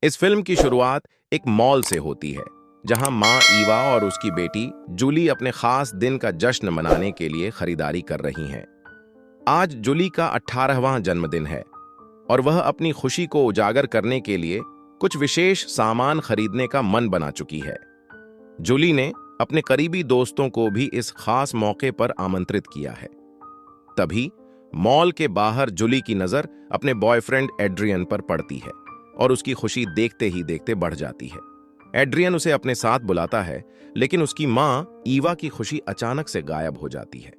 इस फिल्म की शुरुआत एक मॉल से होती है, जहां माँ ईवा और उसकी बेटी जूली अपने खास दिन का जश्न मनाने के लिए खरीदारी कर रही हैं। आज जूली का 18वां जन्मदिन है और वह अपनी खुशी को उजागर करने के लिए कुछ विशेष सामान खरीदने का मन बना चुकी है। जूली ने अपने करीबी दोस्तों को भी इस खास मौके पर आमंत्रित किया है। तभी मॉल के बाहर जूली की नजर अपने बॉयफ्रेंड एड्रियन पर पड़ती है और उसकी खुशी देखते ही देखते बढ़ जाती है। एड्रियन उसे अपने साथ बुलाता है, लेकिन उसकी मां ईवा की खुशी अचानक से गायब हो जाती है।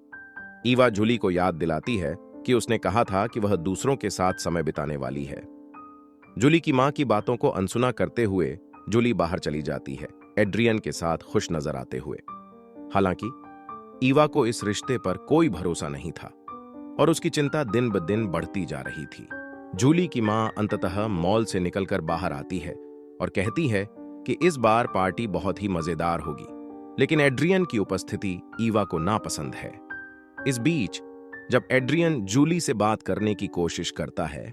ईवा जूली को याद दिलाती है कि उसने कहा था कि वह दूसरों के साथ समय बिताने वाली है। जूली की मां की बातों को अनसुना करते हुए जूली बाहर चली जाती है, एड्रियन के साथ खुश नजर आते हुए। हालांकि ईवा को इस रिश्ते पर कोई भरोसा नहीं था और उसकी चिंता दिन ब दिन बढ़ती जा रही थी। जूली की मां अंततः मॉल से निकलकर बाहर आती है और कहती है कि इस बार पार्टी बहुत ही मजेदार होगी, लेकिन एड्रियन की उपस्थिति ईवा को नापसंद है। इस बीच जब एड्रियन जूली से बात करने की कोशिश करता है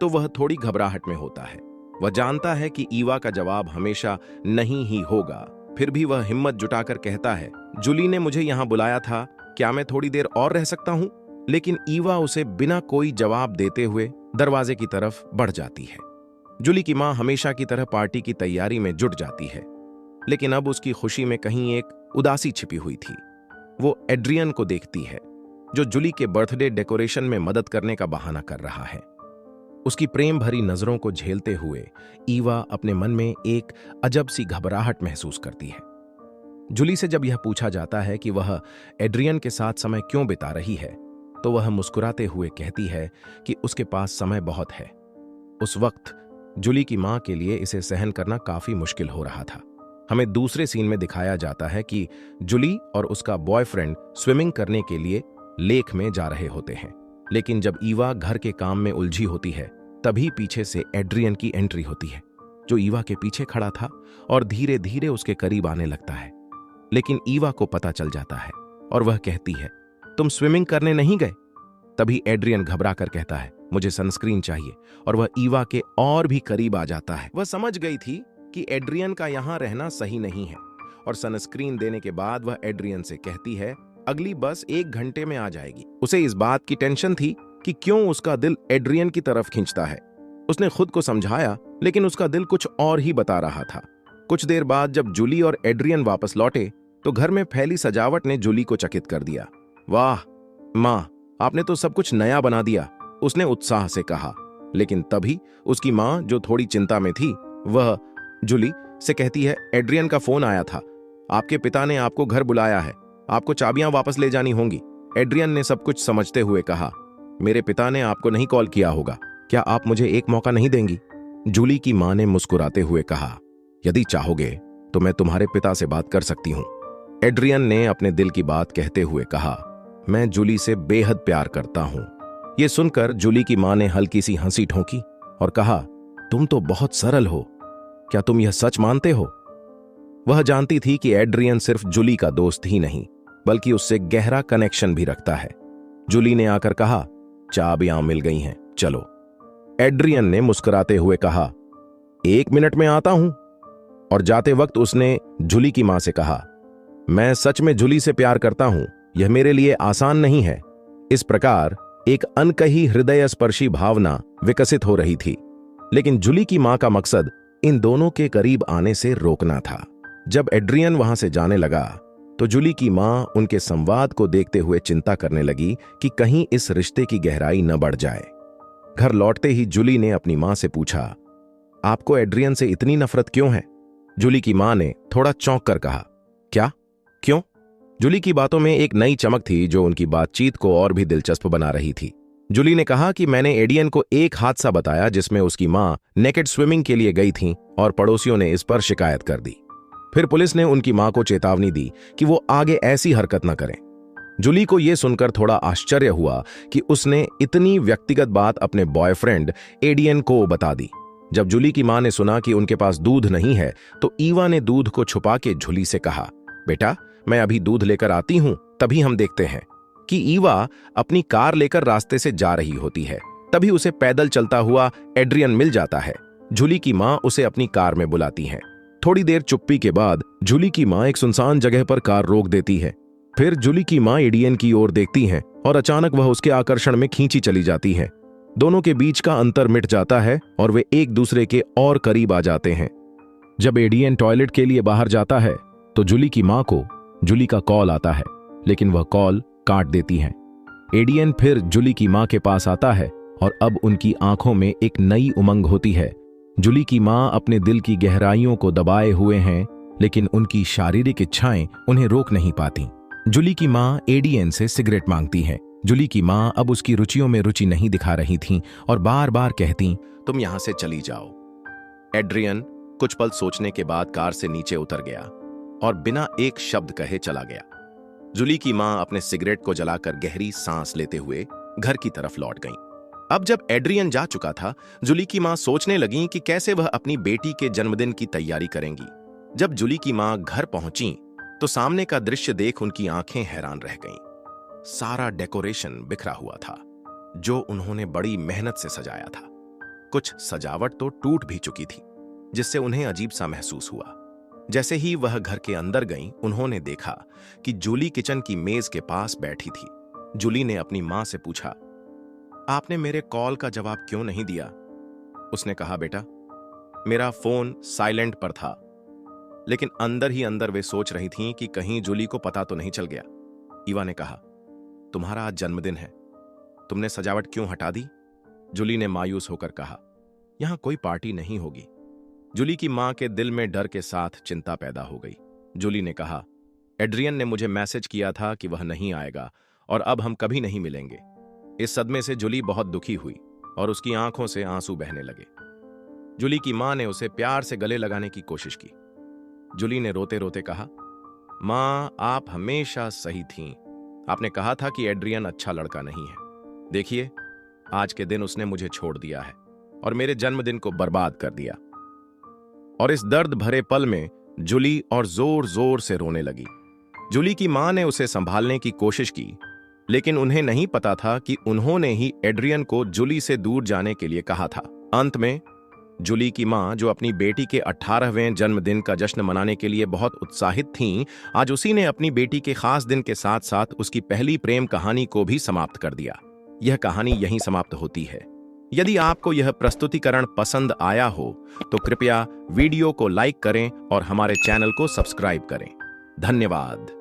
तो वह थोड़ी घबराहट में होता है। वह जानता है कि ईवा का जवाब हमेशा नहीं ही होगा, फिर भी वह हिम्मत जुटाकर कहता है, जूली ने मुझे यहां बुलाया था, क्या मैं थोड़ी देर और रह सकता हूं? लेकिन ईवा उसे बिना कोई जवाब देते हुए दरवाजे की तरफ बढ़ जाती है। जूली की मां हमेशा की तरह पार्टी की तैयारी में जुट जाती है, लेकिन अब उसकी खुशी में कहीं एक उदासी छिपी हुई थी। वो एड्रियन को देखती है, जो जूली के बर्थडे डेकोरेशन में मदद करने का बहाना कर रहा है। उसकी प्रेम भरी नजरों को झेलते हुए ईवा अपने मन में एक अजब सी घबराहट महसूस करती है। जूली से जब यह पूछा जाता है कि वह एड्रियन के साथ समय क्यों बिता रही है, तो वह मुस्कुराते हुए कहती है कि उसके पास समय बहुत है। उस वक्त जूली की मां के लिए इसे सहन करना काफी मुश्किल हो रहा था। हमें दूसरे सीन में दिखाया जाता है कि जूली और उसका बॉयफ्रेंड स्विमिंग करने के लिए लेक में जा रहे होते हैं, लेकिन जब ईवा घर के काम में उलझी होती है, तभी पीछे से एड्रियन की एंट्री होती है, जो ईवा के पीछे खड़ा था और धीरे धीरे उसके करीब आने लगता है। लेकिन ईवा को पता चल जाता है और वह कहती है, तुम स्विमिंग करने नहीं गए? तभी एड्रियन घबरा कर कहता है, मुझे सनस्क्रीन चाहिए, और वह ईवा के और भी करीब आ जाता है। वह समझ गई थी कि एड्रियन का यहां रहना सही नहीं है और सनस्क्रीन देने के बाद वह एड्रियन से कहती है, अगली बस 1 घंटे में आ जाएगी। उसे इस बात की टेंशन थी कि क्यों उसका दिल एड्रियन की तरफ खींचता है। उसने खुद को समझाया, लेकिन उसका दिल कुछ और ही बता रहा था। कुछ देर बाद जब जूली और एड्रियन वापस लौटे तो घर में फैली सजावट ने जूली को चकित कर दिया। वाह मां, आपने तो सब कुछ नया बना दिया, उसने उत्साह से कहा। लेकिन तभी उसकी मां, जो थोड़ी चिंता में थी, वह जूली से कहती है, एड्रियन का फोन आया था, आपके पिता ने आपको घर बुलाया है, आपको चाबियां वापस ले जानी होंगी। एड्रियन ने सब कुछ समझते हुए कहा, मेरे पिता ने आपको नहीं कॉल किया होगा, क्या आप मुझे एक मौका नहीं देंगी? जूली की मां ने मुस्कुराते हुए कहा, यदि चाहोगे तो मैं तुम्हारे पिता से बात कर सकती हूं। एड्रियन ने अपने दिल की बात कहते हुए कहा, मैं जूली से बेहद प्यार करता हूं। यह सुनकर जूली की मां ने हल्की सी हंसी ठोंकी और कहा, तुम तो बहुत सरल हो, क्या तुम यह सच मानते हो? वह जानती थी कि एड्रियन सिर्फ जूली का दोस्त ही नहीं, बल्कि उससे गहरा कनेक्शन भी रखता है। जूली ने आकर कहा, चाबियां मिल गई हैं, चलो। एड्रियन ने मुस्कुराते हुए कहा, 1 मिनट में आता हूं। और जाते वक्त उसने जूली की मां से कहा, मैं सच में जूली से प्यार करता हूं, यह मेरे लिए आसान नहीं है। इस प्रकार एक अनकही हृदय स्पर्शी भावना विकसित हो रही थी, लेकिन जूली की मां का मकसद इन दोनों के करीब आने से रोकना था। जब एड्रियन वहां से जाने लगा तो जूली की मां उनके संवाद को देखते हुए चिंता करने लगी कि कहीं इस रिश्ते की गहराई न बढ़ जाए। घर लौटते ही जूली ने अपनी मां से पूछा, आपको एड्रियन से इतनी नफरत क्यों है? जूली की मां ने थोड़ा चौंक कर कहा, क्या? क्यों? जूली की बातों में एक नई चमक थी जो उनकी बातचीत को और भी दिलचस्प बना रही थी। जूली ने कहा कि मैंने एडियन को एक हादसा बताया जिसमें उसकी मां नेकेड स्विमिंग के लिए गई थी और पड़ोसियों ने इस पर शिकायत कर दी। फिर पुलिस ने उनकी मां को चेतावनी दी कि वो आगे ऐसी हरकत न करें। जूली को यह सुनकर थोड़ा आश्चर्य हुआ कि उसने इतनी व्यक्तिगत बात अपने बॉयफ्रेंड एडियन को बता दी। जब जूली की मां ने सुना कि उनके पास दूध नहीं है तो ईवा ने दूध को छुपा के जूली से कहा, बेटा मैं अभी दूध लेकर आती हूं, तभी हम देखते हैं। कि ईवा अपनी कार लेकर रास्ते से जा रही होती है, तभी उसे पैदल चलता हुआ एड्रियन मिल जाता है। जूली की माँ उसे अपनी कार में बुलाती है। थोड़ी देर चुप्पी के बाद जूली की माँ एक सुनसान जगह पर कार रोक देती है। फिर जूली की माँ एडियन की ओर देखती है और अचानक वह उसके आकर्षण में खींची चली जाती है। दोनों के बीच का अंतर मिट जाता है और वे एक दूसरे के और करीब आ जाते हैं। जब एडियन टॉयलेट के लिए बाहर जाता है तो जूली की माँ को जूली का कॉल आता है, लेकिन वह कॉल काट देती है। एडियन फिर जूली की माँ के पास आता है और अब उनकी आंखों में एक नई उमंग होती है। जूली की माँ अपने दिल की गहराइयों को दबाए हुए हैं, लेकिन उनकी शारीरिक इच्छाएं उन्हें रोक नहीं पाती। जूली की माँ एडियन से सिगरेट मांगती है। जूली की माँ अब उसकी रुचियों में रुचि नहीं दिखा रही थीं और बार बार कहती, तुम यहां से चली जाओ। एड्रियन कुछ पल सोचने के बाद कार से नीचे उतर गया और बिना एक शब्द कहे चला गया। जूली की माँ अपने सिगरेट को जलाकर गहरी सांस लेते हुए घर की तरफ लौट गईं। अब जब एड्रियन जा चुका था, जूली की माँ सोचने लगी कि कैसे वह अपनी बेटी के जन्मदिन की तैयारी करेंगी। जब जूली की माँ घर पहुंची तो सामने का दृश्य देख उनकी आंखें हैरान रह गईं। सारा डेकोरेशन बिखरा हुआ था, जो उन्होंने बड़ी मेहनत से सजाया था। कुछ सजावट तो टूट भी चुकी थी, जिससे उन्हें अजीब सा महसूस हुआ। जैसे ही वह घर के अंदर गईं, उन्होंने देखा कि जूली किचन की मेज के पास बैठी थी। जूली ने अपनी मां से पूछा, आपने मेरे कॉल का जवाब क्यों नहीं दिया? उसने कहा, बेटा, मेरा फोन साइलेंट पर था। लेकिन अंदर ही अंदर वे सोच रही थीं कि कहीं जूली को पता तो नहीं चल गया। ईवा ने कहा, तुम्हारा आज जन्मदिन है, तुमने सजावट क्यों हटा दी? जूली ने मायूस होकर कहा, यहां कोई पार्टी नहीं होगी। जूली की मां के दिल में डर के साथ चिंता पैदा हो गई। जूली ने कहा, एड्रियन ने मुझे मैसेज किया था कि वह नहीं आएगा और अब हम कभी नहीं मिलेंगे। इस सदमे से जूली बहुत दुखी हुई और उसकी आंखों से आंसू बहने लगे। जूली की मां ने उसे प्यार से गले लगाने की कोशिश की। जूली ने रोते रोते कहा, मां, आप हमेशा सही थीं। आपने कहा था कि एड्रियन अच्छा लड़का नहीं है। देखिए, आज के दिन उसने मुझे छोड़ दिया है और मेरे जन्मदिन को बर्बाद कर दिया। और इस दर्द भरे पल में जूली और जोर जोर से रोने लगी। जूली की मां ने उसे संभालने की कोशिश की, लेकिन उन्हें नहीं पता था कि उन्होंने ही एड्रियन को जूली से दूर जाने के लिए कहा था। अंत में जूली की मां, जो अपनी बेटी के 18वें जन्मदिन का जश्न मनाने के लिए बहुत उत्साहित थीं, आज उसी ने अपनी बेटी के खास दिन के साथ साथ उसकी पहली प्रेम कहानी को भी समाप्त कर दिया। यह कहानी यहीं समाप्त होती है। यदि आपको यह प्रस्तुतिकरण पसंद आया हो तो कृपया वीडियो को लाइक करें और हमारे चैनल को सब्सक्राइब करें। धन्यवाद।